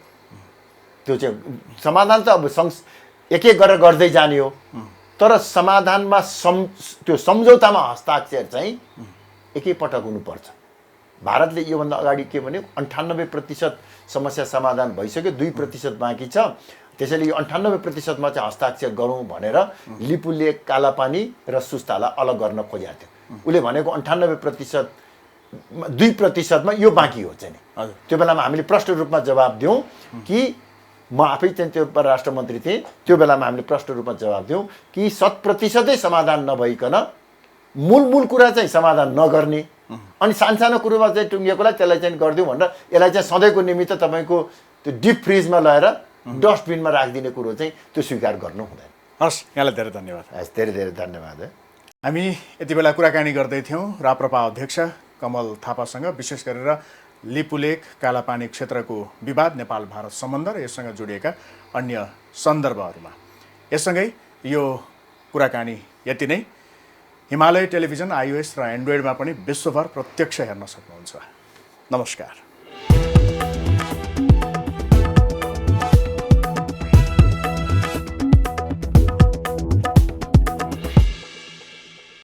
त्यो चाहिँ समाधान त अब एक एक गरेर गर्दै जाने हो, तर समाधानमा त्यो सम्झौतामा हस्ताक्षर चाहिँ एकैपटक हुनुपर्छ। भारतले योभन्दा अगाडि के भन्यो, 98% समस्या समाधान भइसक्यो, 2% बाँकी छ, त्यसैले यो 98%मा चाहिँ हस्ताक्षर गरौँ भनेर लिपुलेख, कालापानी र सुस्तालाई अलग गर्न खोजेको थियो। उसले भनेको 98%, 2%मा यो बाँकी हो चाहिँ नि। त्यो बेलामा हामीले प्रष्ट रूपमा जवाब दियौँ कि म आफै चाहिँ त्यो परराष्ट्र मन्त्री थिएँ, त्यो बेलामा हामीले प्रष्ट रूपमा जवाब दियौँ कि 100% समाधान नभइकन मूल कुरा चाहिँ समाधान नगर्ने अनि सानसानो कुरोमा चाहिँ टुङ्गिएकोलाई त्यसलाई चाहिँ गरिदिउँ भनेर यसलाई चाहिँ सधैँको निमित्त तपाईँको त्यो डिप फ्रिजमा लगाएर डस्टबिनमा राखिदिने कुरो चाहिँ त्यो स्वीकार गर्नु हुँदैन। हस्, यहाँलाई धेरै धन्यवाद। हस्, धेरै धेरै धन्यवाद। हामी यति बेला कुराकानी गर्दै थियौँ राप्रपा अध्यक्ष कमल थापासँग, विशेष गरेर लिपुलेख कालापानी क्षेत्रको विवाद, नेपाल भारत सम्बन्ध र यससँग जोडिएका अन्य सन्दर्भहरूमा। यससँगै यो कुराकानी यति नै। हिमालय टेलिभिजन iOS र एन्ड्रोइडमा पनि विश्वभर प्रत्यक्ष हेर्न सक्नुहुन्छ। नमस्कार।